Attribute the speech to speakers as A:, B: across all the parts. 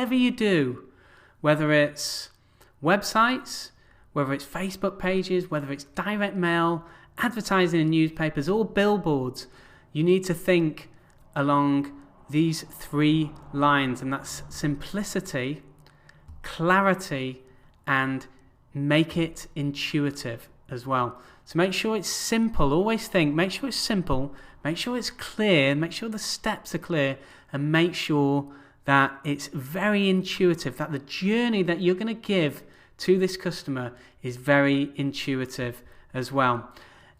A: whatever you do, whether it's websites, whether it's Facebook pages, whether it's direct mail, advertising in newspapers, or billboards, you need to think along these 3 lines, and that's simplicity, clarity, and make it intuitive as well. So make sure it's simple. Always think, make sure it's simple, make sure it's clear, make sure the steps are clear, and make sure that it's very intuitive, that the journey that you're going to give to this customer is very intuitive as well.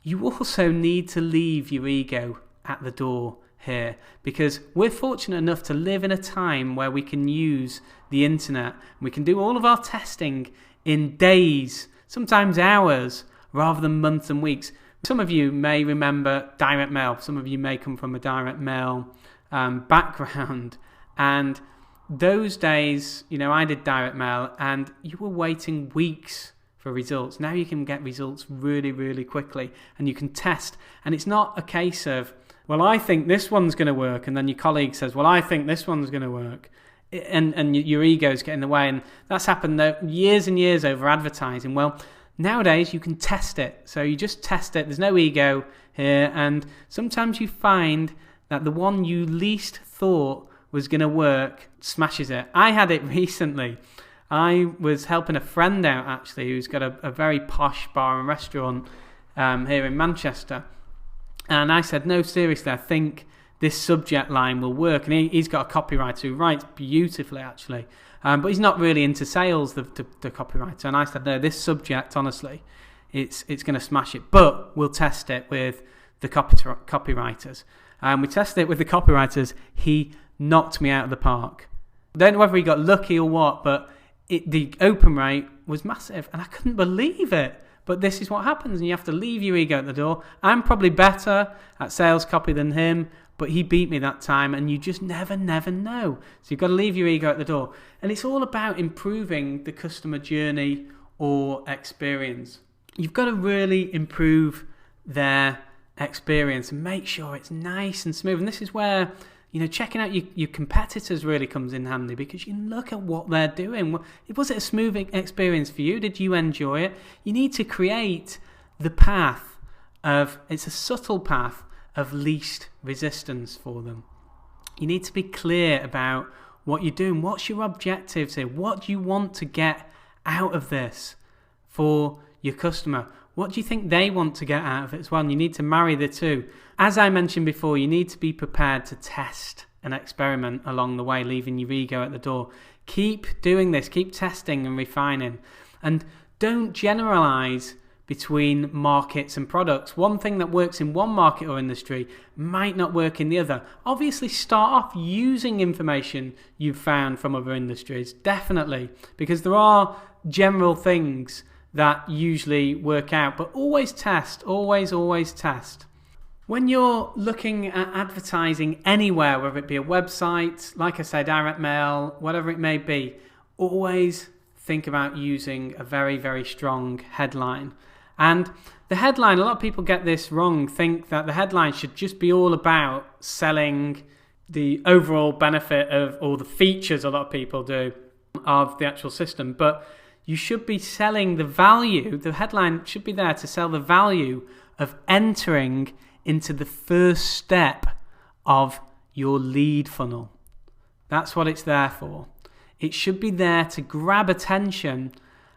A: You also need to leave your ego at the door here, because we're fortunate enough to live in a time where we can use the internet. We can do all of our testing in days, sometimes hours, rather than months and weeks. Some of you may remember direct mail. Some of you may come from a direct mail background. And those days, I did direct mail and you were waiting weeks for results. Now you can get results really, really quickly and you can test. And it's not a case of, well, I think this one's going to work. And then your colleague says, well, I think this one's going to work. And your egos get in the way. And that's happened years and years over advertising. Well, nowadays you can test it. So you just test it. There's no ego here. And sometimes you find that the one you least thought was going to work smashes it. I had it recently. I was helping a friend out actually who's got a very posh bar and restaurant here in Manchester. And I said, no, seriously, I think this subject line will work. And he's got a copywriter who writes beautifully actually. But he's not really into sales, the copywriter. And I said, no, this subject, honestly, it's going to smash it. But we'll test it with the copywriters. We tested it with the copywriters. He knocked me out of the park. I don't know whether he got lucky or what, but the open rate was massive. And I couldn't believe it. But this is what happens. And you have to leave your ego at the door. I'm probably better at sales copy than him, but he beat me that time, and you just never know. So you've got to leave your ego at the door. And it's all about improving the customer journey or experience. You've got to really improve their experience and make sure it's nice and smooth. And this is where, checking out your competitors really comes in handy, because you look at what they're doing. Was it a smooth experience for you? Did you enjoy it? You need to create the path it's a subtle path of least resistance for them. You need to be clear about what you're doing. What's your objectives here? What do you want to get out of this for your customer? What do you think they want to get out of it as well? And you need to marry the two. As I mentioned before, you need to be prepared to test and experiment along the way, leaving your ego at the door. Keep doing this. Keep testing and refining. And don't generalize between markets and products. One thing that works in one market or industry might not work in the other. Obviously, start off using information you've found from other industries, definitely, because there are general things that usually work out, but always test, always test. When you're looking at advertising anywhere, whether it be a website, like I say, direct mail, whatever it may be, always think about using a very, very strong headline. And the headline, a lot of people get this wrong, think that the headline should just be all about selling the overall benefit of, or the features a lot of people do, of the actual system. But you should be selling the value. The headline should be there to sell the value of entering into the first step of your lead funnel. That's what it's there for. It should be there to grab attention,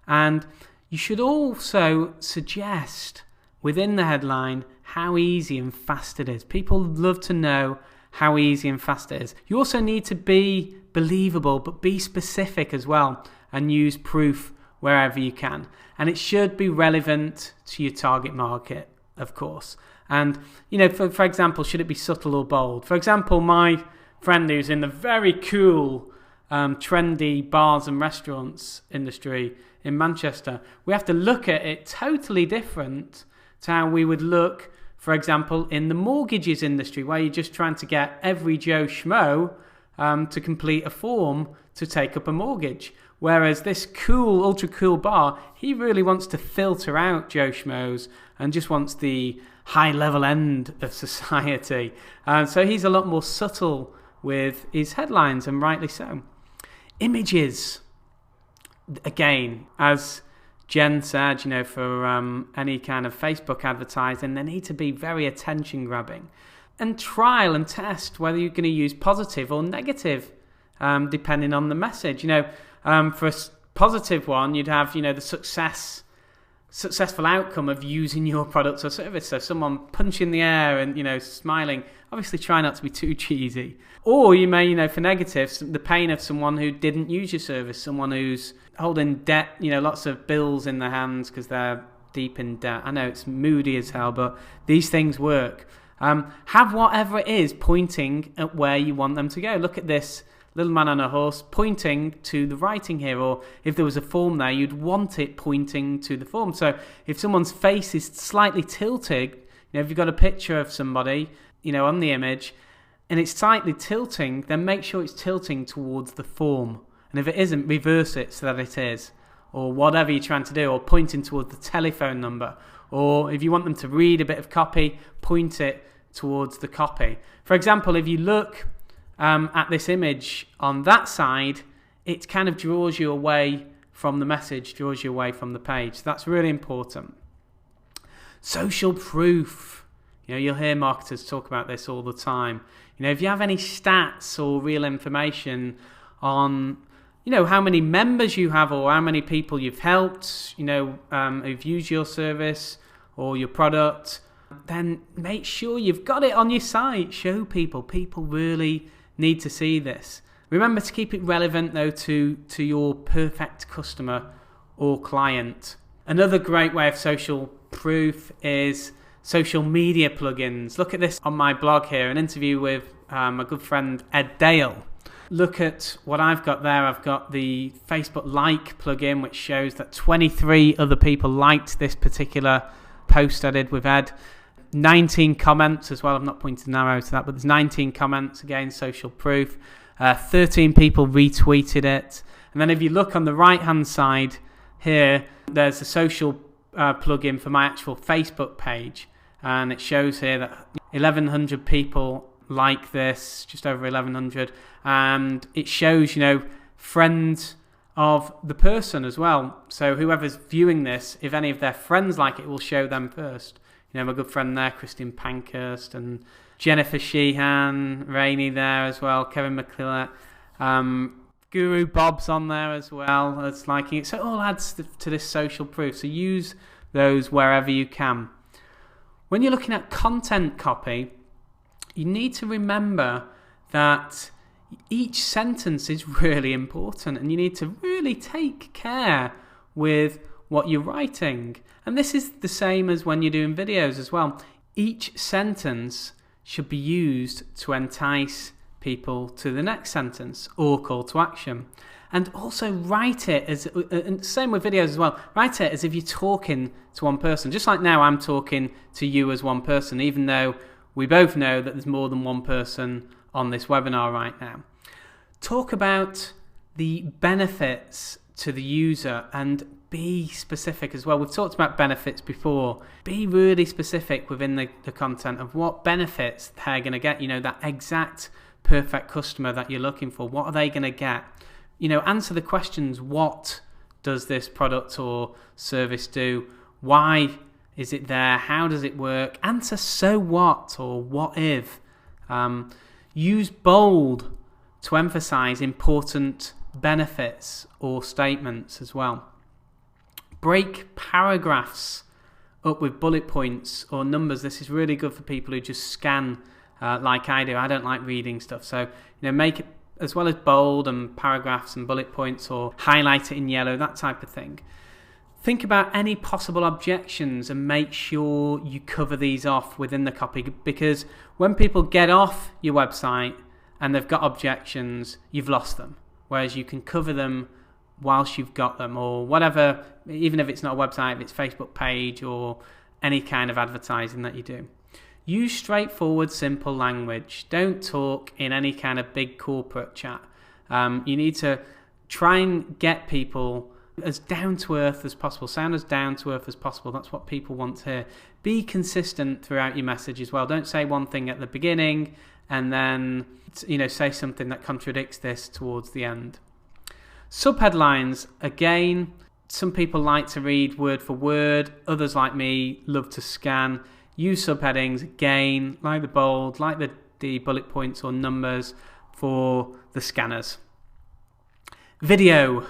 A: and you should also suggest within the headline how easy and fast it is. People love to know how easy and fast it is. You also need to be believable, but be specific as well, and use proof wherever you can. And it should be relevant to your target market, of course. And, for example, should it be subtle or bold? For example, my friend who's in the very cool, trendy bars and restaurants industry in Manchester, we have to look at it totally different to how we would look, for example, in the mortgages industry, where you're just trying to get every Joe Schmo to complete a form to take up a mortgage. Whereas this cool, ultra cool bar, he really wants to filter out Joe Schmoes and just wants the high level end of society. So he's a lot more subtle with his headlines, and rightly so. Images. Again, as Jen said, for any kind of Facebook advertising, they need to be very attention grabbing. And trial and test whether you're going to use positive or negative, depending on the message. For a positive one, you'd have, the successful outcome of using your product or service. So someone punching the air and, smiling. Obviously try not to be too cheesy. Or you may, for negatives, the pain of someone who didn't use your service, someone who's holding debt, lots of bills in their hands because they're deep in debt. I know it's moody as hell, but these things work. Have whatever it is pointing at where you want them to go. Look at this little man on a horse pointing to the writing here, or if there was a form there, you'd want it pointing to the form. So if someone's face is slightly tilted, if you've got a picture of somebody, on the image, and it's slightly tilting, then make sure it's tilting towards the form. And if it isn't, reverse it so that it is, or whatever you're trying to do, or pointing towards the telephone number. Or if you want them to read a bit of copy, point it towards the copy. For example, if you look at this image on that side, it kind of draws you away from the message, draws you away from the page. That's really important. Social proof. You'll hear marketers talk about this all the time. If you have any stats or real information on, how many members you have or how many people you've helped, who've used your service or your product, then make sure you've got it on your site. Show people. People really need to see this. Remember to keep it relevant, though, to your perfect customer or client. Another great way of social proof is social media plugins. Look at this on my blog here, an interview with my good friend Ed Dale. Look at what I've got there. I've got the Facebook like plugin, which shows that 23 other people liked this particular post I did with Ed. 19 comments as well. I've not pointed an arrow to that, but there's 19 comments, again, social proof. 13 people retweeted it. And then if you look on the right-hand side here, there's a social plugin for my actual Facebook page. And it shows here that 1,100 people like this, just over 1,100. And it shows, friends of the person as well. So whoever's viewing this, if any of their friends like it, it will show them first. My good friend there, Christine Pankhurst, and Jennifer Sheehan, Rainey there as well, Kevin McClellan, Guru Bob's on there as well, as liking it. So it all adds to this social proof. So use those wherever you can. When you're looking at content copy, you need to remember that each sentence is really important, and you need to really take care with what you're writing. And this is the same as when you're doing videos as well. Each sentence should be used to entice people to the next sentence or call to action. And also write it as, and same with videos as well, write it as if you're talking to one person. Just like now I'm talking to you as one person, even though we both know that there's more than one person on this webinar right now. Talk about the benefits to the user and be specific as well. We've talked about benefits before. Be really specific within the content of what benefits they're going to get. That exact perfect customer that you're looking for. What are they going to get? Answer the questions. What does this product or service do? Why is it there? How does it work? Answer so what or what if. Use bold to emphasize important benefits or statements as well. Break paragraphs up with bullet points or numbers. This is really good for people who just scan like I do. I don't like reading stuff. So, make it as well as bold and paragraphs and bullet points, or highlight it in yellow, that type of thing. Think about any possible objections and make sure you cover these off within the copy, because when people get off your website and they've got objections, you've lost them. Whereas you can cover them whilst you've got them, or whatever, even if it's not a website, if it's Facebook page or any kind of advertising that you do. Use straightforward, simple language. Don't talk in any kind of big corporate chat. You need to try and get people as down to earth as possible. Sound as down to earth as possible. That's what people want to hear. Be consistent throughout your message as well. Don't say one thing at the beginning and then say something that contradicts this towards the end. Subheadlines, again, some people like to read word for word, others like me love to scan. Use subheadings, again, like the bold, like the bullet points or numbers for the scanners. Video,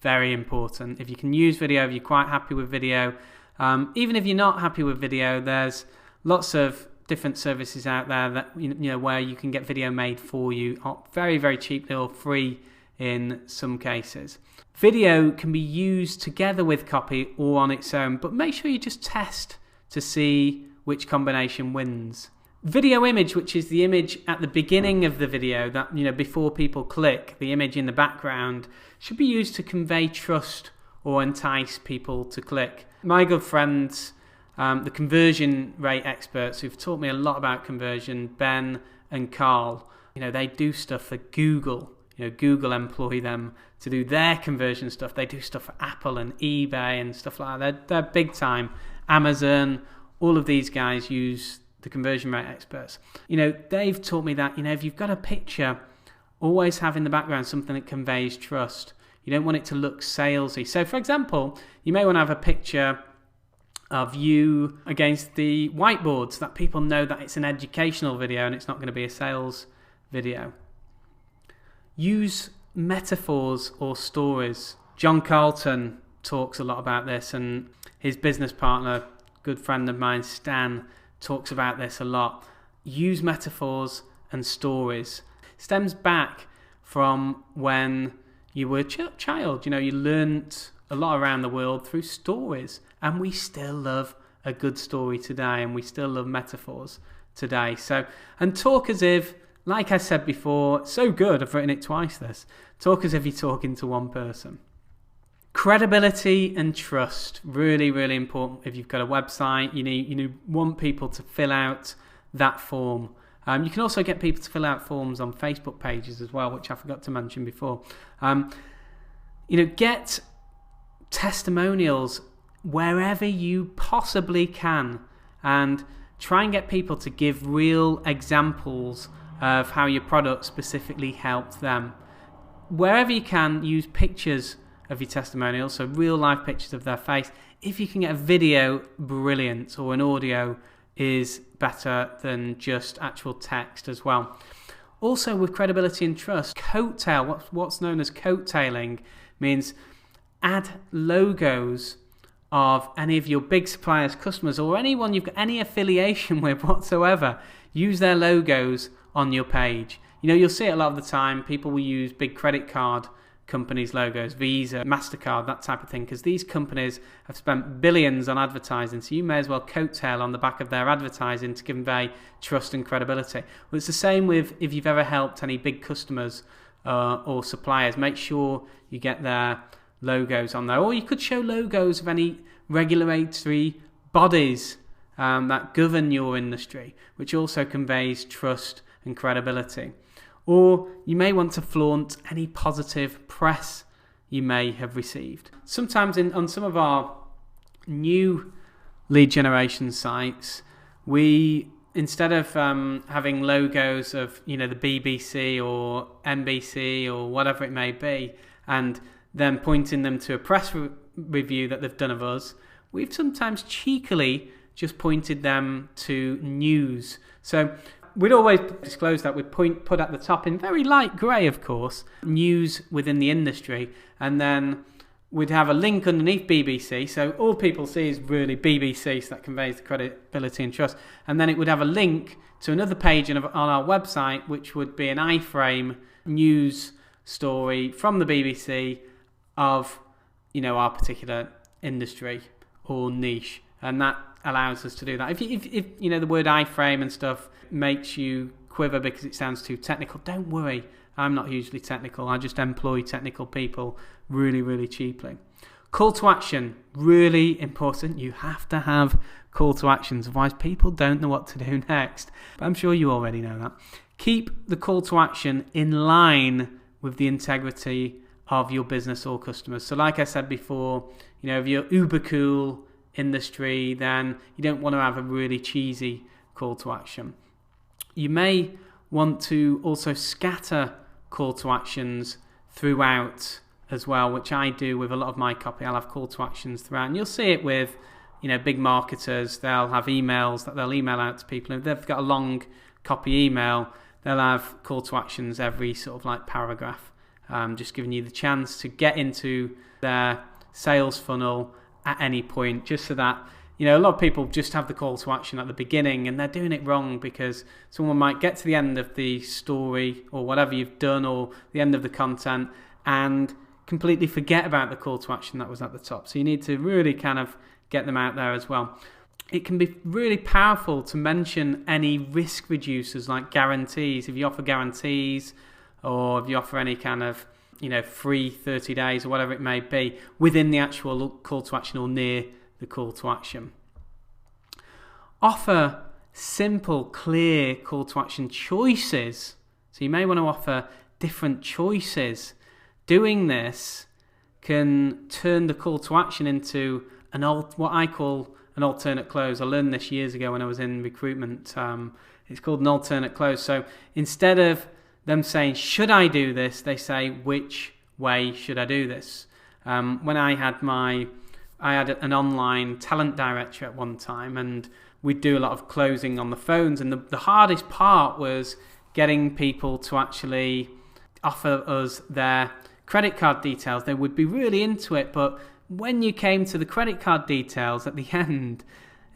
A: very important. If you can use video, if you're quite happy with video, even if you're not happy with video, there's lots of different services out there that where you can get video made for you very, very cheaply or free in some cases. Video can be used together with copy or on its own, but make sure you just test to see which combination wins. Video image, which is the image at the beginning of the video, that before people click, the image in the background, should be used to convey trust or entice people to click. My good friends, the conversion rate experts who've taught me a lot about conversion, Ben and Carl, they do stuff for Google. Google employ them to do their conversion stuff. They do stuff for Apple and eBay and stuff like that. They're big time. Amazon, all of these guys use the conversion rate experts. They've taught me that, if you've got a picture, always have in the background something that conveys trust. You don't want it to look salesy. So, for example, you may want to have a picture of you against the whiteboard so that people know that it's an educational video and it's not going to be a sales video. Use metaphors or stories. John Carlton talks a lot about this, and his business partner, good friend of mine, Stan, talks about this a lot. Use metaphors and stories. Stems back from when you were a child. You learnt a lot around the world through stories, and we still love a good story today, and we still love metaphors today. So, and talk as if, like I said before, so good, I've written it twice this. Talk as if you're talking to one person. Credibility and trust, really, really important. If you've got a website, you want people to fill out that form. You can also get people to fill out forms on Facebook pages as well, which I forgot to mention before. Get testimonials wherever you possibly can, and try and get people to give real examples of how your product specifically helped them. Wherever you can, use pictures of your testimonials, so real life pictures of their face. If you can get a video, brilliant, or an audio is better than just actual text as well. Also, with credibility and trust, coattail, what's known as coattailing, means add logos of any of your big suppliers, customers, or anyone you've got any affiliation with whatsoever. Use their logos on your page. You'll see it a lot of the time. People will use big credit card companies' logos, Visa, MasterCard, that type of thing, because these companies have spent billions on advertising, so you may as well coattail on the back of their advertising to convey trust and credibility. Well, it's the same with if you've ever helped any big customers or suppliers. Make sure you get their logos on there, or you could show logos of any regulatory bodies that govern your industry, which also conveys trust and credibility. Or you may want to flaunt any positive press you may have received. Sometimes on some of our new lead generation sites, we, instead of having logos of the BBC or NBC or whatever it may be, and then pointing them to a press review that they've done of us, we've sometimes cheekily just pointed them to news. So we'd always disclose that. We'd put at the top, in very light grey, of course, news within the industry, and then we'd have a link underneath BBC, so all people see is really BBC, so that conveys the credibility and trust, and then it would have a link to another page on our website, which would be an iframe news story from the BBC of our particular industry or niche, and that allows us to do that. If the word iframe and stuff makes you quiver because it sounds too technical, don't worry. I'm not hugely technical. I just employ technical people really, really cheaply. Call to action, really important. You have to have call to actions, otherwise people don't know what to do next. But I'm sure you already know that. Keep the call to action in line with the integrity of your business or customers. So like I said before, if you're uber cool industry, then you don't want to have a really cheesy call to action. You may want to also scatter call to actions throughout as well, which I do with a lot of my copy. I'll have call to actions throughout, and you'll see it with, big marketers. They'll have emails that they'll email out to people. If they've got a long copy email, they'll have call to actions every sort of like paragraph, just giving you the chance to get into their sales funnel at any point, just so that, a lot of people just have the call to action at the beginning, and they're doing it wrong because someone might get to the end of the story or whatever you've done, or the end of the content, and completely forget about the call to action that was at the top. So you need to really kind of get them out there as well. It can be really powerful to mention any risk reducers like guarantees. If you offer guarantees, or if you offer any kind of free 30 days or whatever it may be within the actual call to action or near the call to action. Offer simple, clear call to action choices. So you may want to offer different choices. Doing this can turn the call to action into what I call an alternate close. I learned this years ago when I was in recruitment. It's called an alternate close. So instead of them saying, should I do this? They say, which way should I do this? When I had an online talent director at one time, and we'd do a lot of closing on the phones, and the hardest part was getting people to actually offer us their credit card details. They would be really into it, but when you came to the credit card details at the end,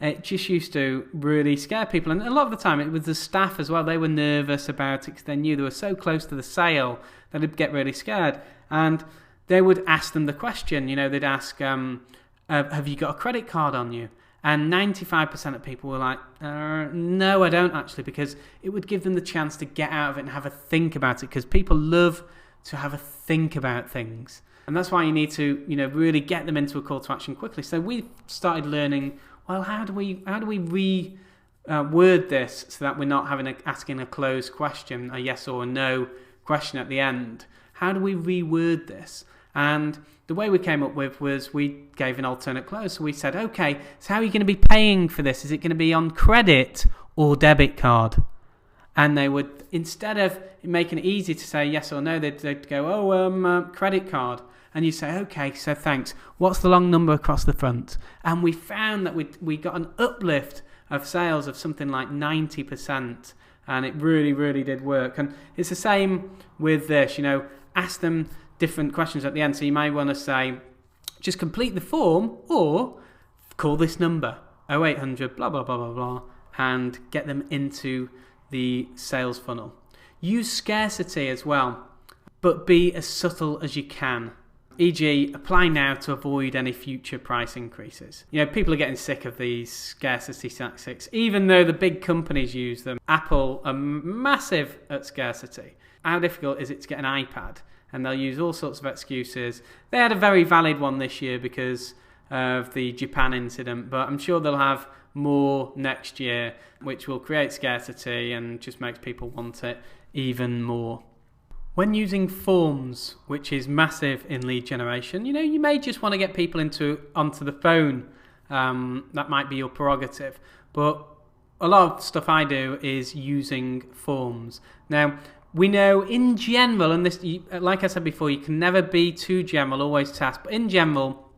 A: it just used to really scare people. And a lot of the time it was the staff as well. They were nervous about it because they knew they were so close to the sale that they'd get really scared. And they would ask them the question, they'd ask, have you got a credit card on you? And 95% of people were like, no, I don't actually, because it would give them the chance to get out of it and have a think about it, because people love to have a think about things. And that's why you need to, really get them into a call to action quickly. So we started learning, well, how do we word this so that we're not asking a closed question, a yes or a no question at the end? How do we reword this? And the way we came up with was we gave an alternate close. So we said, okay, so how are you going to be paying for this? Is it going to be on credit or debit card? And they would, instead of making it easy to say yes or no, they'd go, credit card. And you say, okay, so thanks. What's the long number across the front? And we found that we got an uplift of sales of something like 90%. And it really, really did work. And it's the same with this, ask them different questions at the end. So you may want to say, just complete the form or call this number, 0800, blah, blah, blah, blah, blah, and get them into the sales funnel. Use scarcity as well, but be as subtle as you can. E.g., apply now to avoid any future price increases. People are getting sick of these scarcity tactics, even though the big companies use them. Apple are massive at scarcity. How difficult is it to get an iPad? And they'll use all sorts of excuses. They had a very valid one this year because of the Japan incident, but I'm sure they'll have more next year, which will create scarcity and just makes people want it even more. When using forms, which is massive in lead generation, you may just want to get people onto the phone. That might be your prerogative. But a lot of stuff I do is using forms. Now, we know in general, and this, like I said before, you can never be too general, always task. But in general,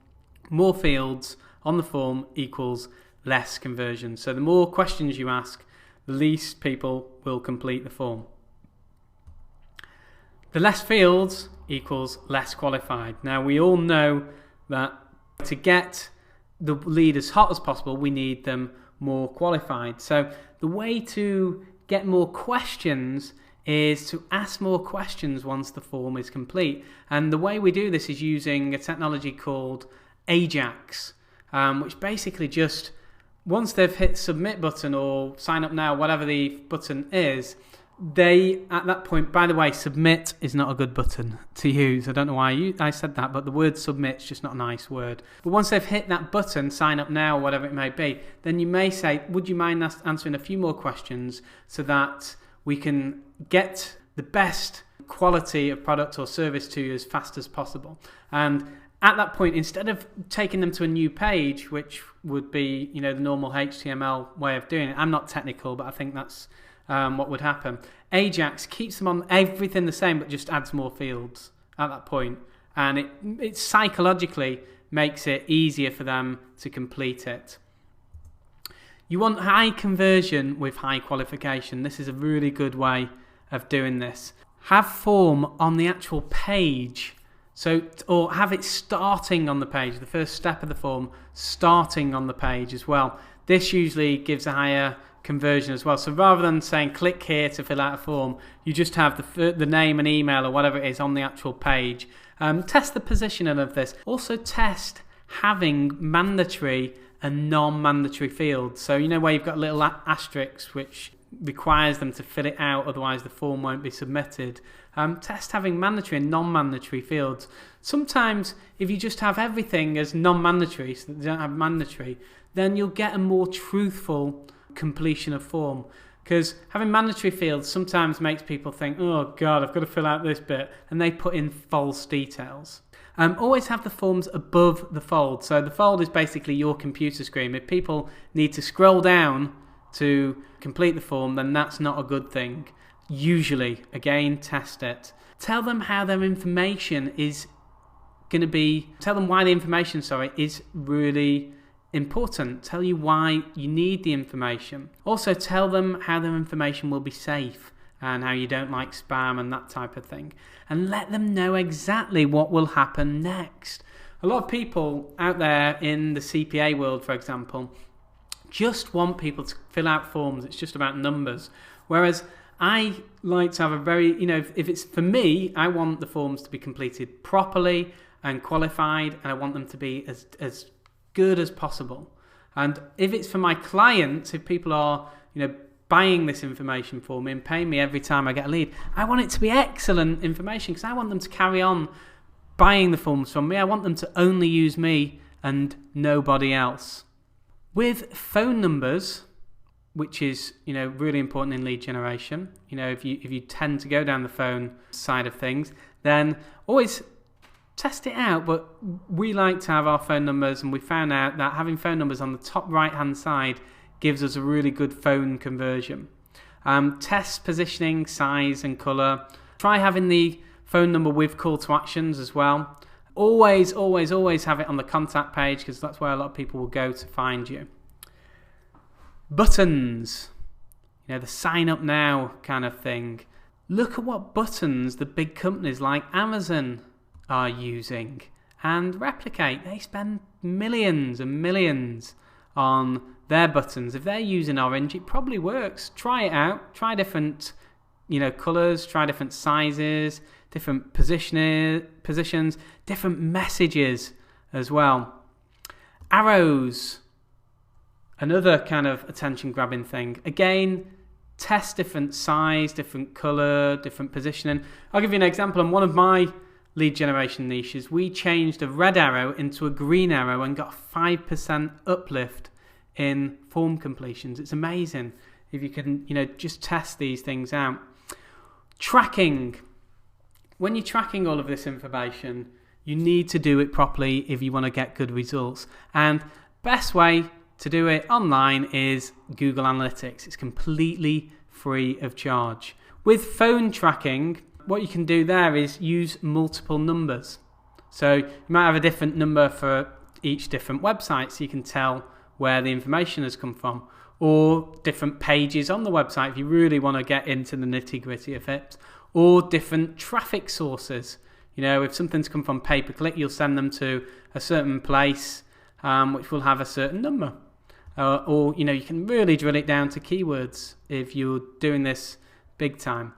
A: more fields on the form equals less conversion. So the more questions you ask, the least people will complete the form. The less fields equals less qualified. Now, we all know that to get the lead as hot as possible, we need them more qualified. So the way to get more questions is to ask more questions once the form is complete. And the way we do this is using a technology called Ajax, which basically just, once they've hit submit button or sign up now, whatever the button is, they, at that point, by the way, submit is not a good button to use. I don't know why I said that, but the word submit is just not a nice word. But once they've hit that button, sign up now, whatever it may be, then you may say, would you mind answering a few more questions so that we can get the best quality of product or service to you as fast as possible? And at that point, instead of taking them to a new page, which would be, the normal HTML way of doing it, I'm not technical, but I think that's what would happen. Ajax keeps them on everything the same, but just adds more fields at that point. and it psychologically makes it easier for them to complete it. You want high conversion with high qualification. This is a really good way of doing this. Have form on the actual page, or have it starting on the page, the first step of the form starting on the page as well. This usually gives a higher conversion as well. So rather than saying click here to fill out a form, you just have the name and email or whatever it is on the actual page. Test the positioning of this. Also test having mandatory and non-mandatory fields. So where you've got little asterisks which requires them to fill it out, otherwise the form won't be submitted. Test having mandatory and non-mandatory fields. Sometimes if you just have everything as non-mandatory, so that they don't have mandatory, then you'll get a more truthful completion of form. Because having mandatory fields sometimes makes people think, oh God, I've got to fill out this bit, and they put in false details. Always have the forms above the fold. So the fold is basically your computer screen. If people need to scroll down to complete the form, then that's not a good thing. Usually, again, test it. Tell them how their information is going to be, tell them why the information, is really important. Tell you why you need the information. Also tell them how their information will be safe and how you don't like spam and that type of thing. And let them know exactly what will happen next. A lot of people out there in the CPA world, for example, just want people to fill out forms. It's just about numbers. Whereas I like to have a very, if it's for me, I want the forms to be completed properly and qualified, and I want them to be as good as possible. And if it's for my clients, if people are, buying this information for me and paying me every time I get a lead, I want it to be excellent information because I want them to carry on buying the forms from me. I want them to only use me and nobody else. With phone numbers, which is really important in lead generation, if you tend to go down the phone side of things, then always test it out. But we like to have our phone numbers, and we found out that having phone numbers on the top right hand side gives us a really good phone conversion. Test positioning, size and colour. Try having the phone number with call to actions as well. Always have it on the contact page because that's where a lot of people will go to find you. Buttons, the sign up now kind of thing. Look at what buttons the big companies like Amazon are using and replicate. They spend millions and millions on their buttons. If they're using orange, it probably works. Try it out. Try different colours, try different sizes, different positions, different messages as well. Arrows, another kind of attention grabbing thing. Again, test different size, different colour, different positioning. I'll give you an example. On one of my lead generation niches, we changed a red arrow into a green arrow and got a 5% uplift in form completions. It's amazing if you can, just test these things out. Tracking. When you're tracking all of this information, you need to do it properly if you want to get good results. And best way to do it online is Google Analytics. It's completely free of charge. With phone tracking, what you can do there is use multiple numbers. So you might have a different number for each different website, so you can tell where the information has come from, or different pages on the website if you really want to get into the nitty-gritty of it, or different traffic sources. If something's come from pay-per-click, you'll send them to a certain place which will have a certain number. Or you can really drill it down to keywords if you're doing this big time.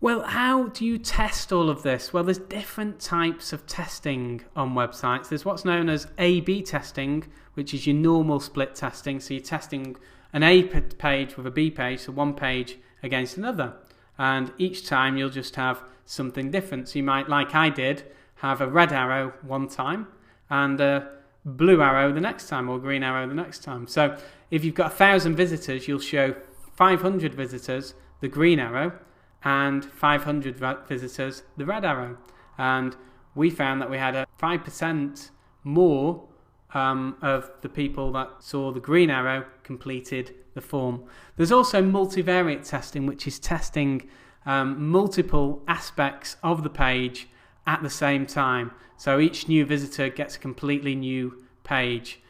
A: Well, how do you test all of this? Well, there's different types of testing on websites. There's what's known as A/B testing, which is your normal split testing. So you're testing an A page with a B page, so one page against another. And each time you'll just have something different. So you might, like I did, have a red arrow one time and a blue arrow the next time, or green arrow the next time. So if you've got 1,000 visitors, you'll show 500 visitors the green arrow and 500 visitors the red arrow. And we found that we had a 5% more of the people that saw the green arrow completed the form. There's also multivariate testing, which is testing multiple aspects of the page at the same time. So each new visitor gets a completely new page,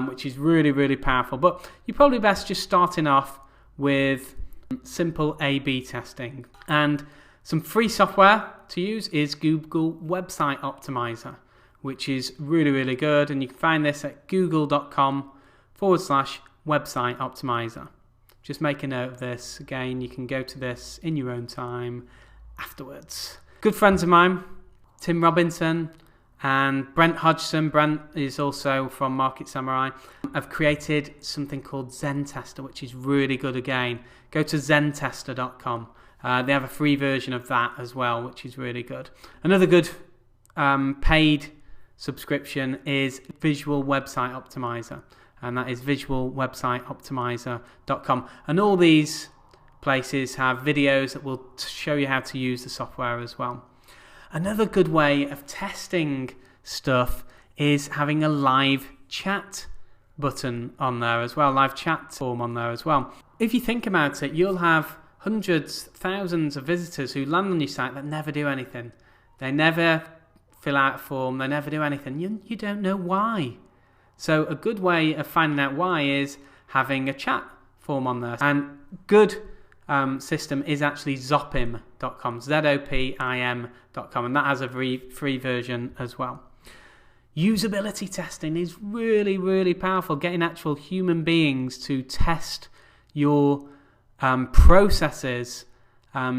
A: which is really, really powerful. But you're probably best just starting off with simple A/B testing. And some free software to use is Google Website Optimizer, which is really, really good. And you can find this at google.com/website optimizer. Just make a note of this. Again, you can go to this in your own time afterwards. Good friends of mine, Tim Robinson and Brent Hodgson. Brent is also from Market Samurai. Have created something called Zen Tester, which is really good again. Go to zentester.com. They have a free version of that as well, which is really good. Another good paid subscription is Visual Website Optimizer, and that is visualwebsiteoptimizer.com. And all these places have videos that will show you how to use the software as well. Another good way of testing stuff is having a live chat button on there as well, live chat form on there as well. If you think about it, you'll have hundreds, thousands of visitors who land on your site that never do anything. They never fill out a form, they never do anything. You don't know why. So a good way of finding out why is having a chat form on there. And good system is actually zopim.com, zopim.com, and that has a free version as well. Usability testing is really, really powerful. Getting actual human beings to test your processes,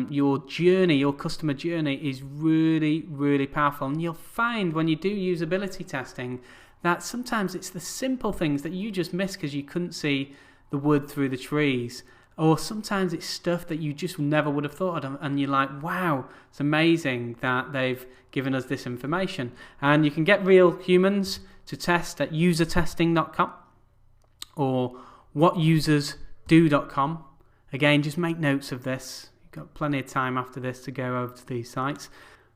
A: your journey, your customer journey is really, really powerful. And you'll find when you do usability testing that sometimes it's the simple things that you just miss because you couldn't see the wood through the trees. Or sometimes it's stuff that you just never would have thought of, and you're like, wow, it's amazing that they've given us this information. And you can get real humans to test at usertesting.com or whatusersdo.com. Again, just make notes of this. You've got plenty of time after this to go over to these sites.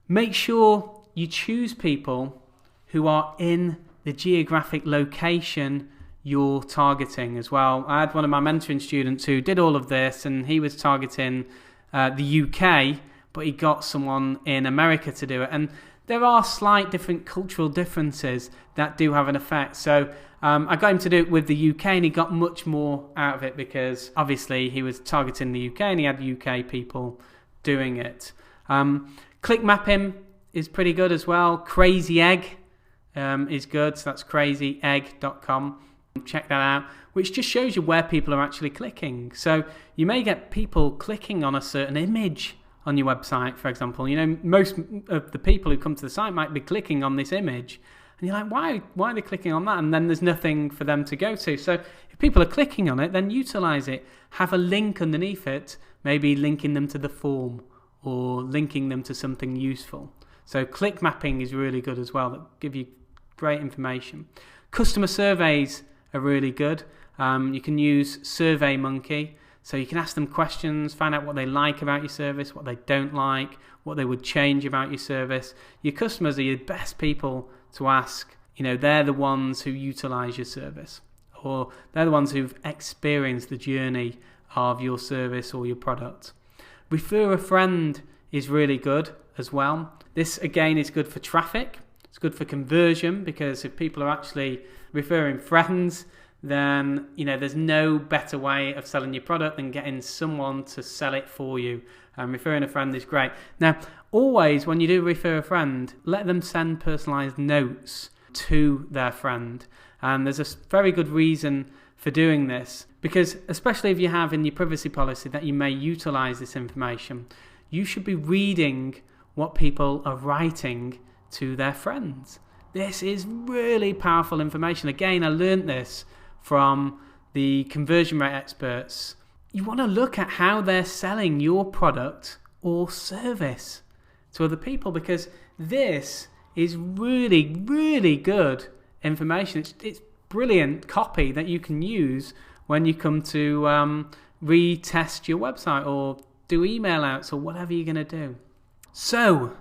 A: Make sure you choose people who are in the geographic location you're targeting as well. I had one of my mentoring students who did all of this, and he was targeting the UK, but he got someone in America to do it. And there are slight different cultural differences that do have an effect. So I got him to do it with the UK, and he got much more out of it because obviously he was targeting the UK and he had UK people doing it. Click mapping is pretty good as well. Crazy Egg is good, so that's crazyegg.com. Check that out, which just shows you where people are actually clicking. So you may get people clicking on a certain image on your website, for example. You know, most of the people who come to the site might be clicking on this image, and you're like, why are they clicking on that? And then there's nothing for them to go to. So if people are clicking on it, then utilize it. Have a link underneath it, maybe linking them to the form or linking them to something useful. So click mapping is really good as well. That give you great information. Customer surveys are really good. You can use SurveyMonkey, so you can ask them questions, find out what they like about your service, what they don't like, what they would change about your service. Your customers are your best people to ask. You know, they're the ones who utilize your service, or they're the ones who've experienced the journey of your service or your product. Refer a friend is really good as well. This again is good for traffic. It's good for conversion, because if people are actually referring friends, then there's no better way of selling your product than getting someone to sell it for you. Referring a friend is great. Now, always when you do refer a friend, let them send personalized notes to their friend. And there's a very good reason for doing this, because especially if you have in your privacy policy that you may utilize this information, you should be reading what people are writing to their friends. This is really powerful information. Again, I learned this from the conversion rate experts. You want to look at how they're selling your product or service to other people, because this is really, really good information. It's brilliant copy that you can use when you come to retest your website or do email outs or whatever you're going to do. So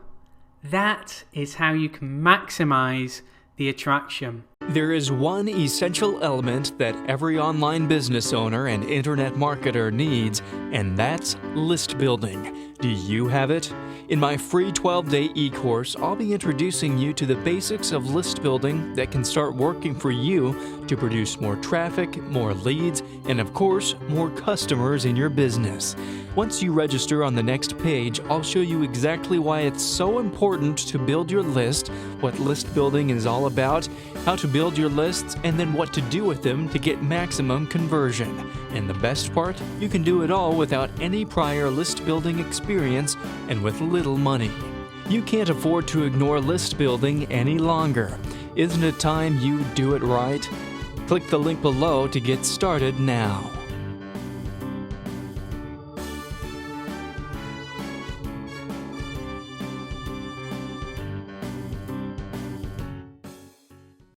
A: that is how you can maximize the attraction.
B: There is one essential element that every online business owner and internet marketer needs, and that's list building. Do you have it? In my free 12-day e-course, I'll be introducing you to the basics of list building that can start working for you to produce more traffic, more leads, and of course, more customers in your business. Once you register on the next page, I'll show you exactly why it's so important to build your list, what list building is all about, how to build your lists, and then what to do with them to get maximum conversion. And the best part, you can do it all without any prior list building experience and with little money. You can't afford to ignore list building any longer. Isn't it time you do it right? Click the link below to get started now.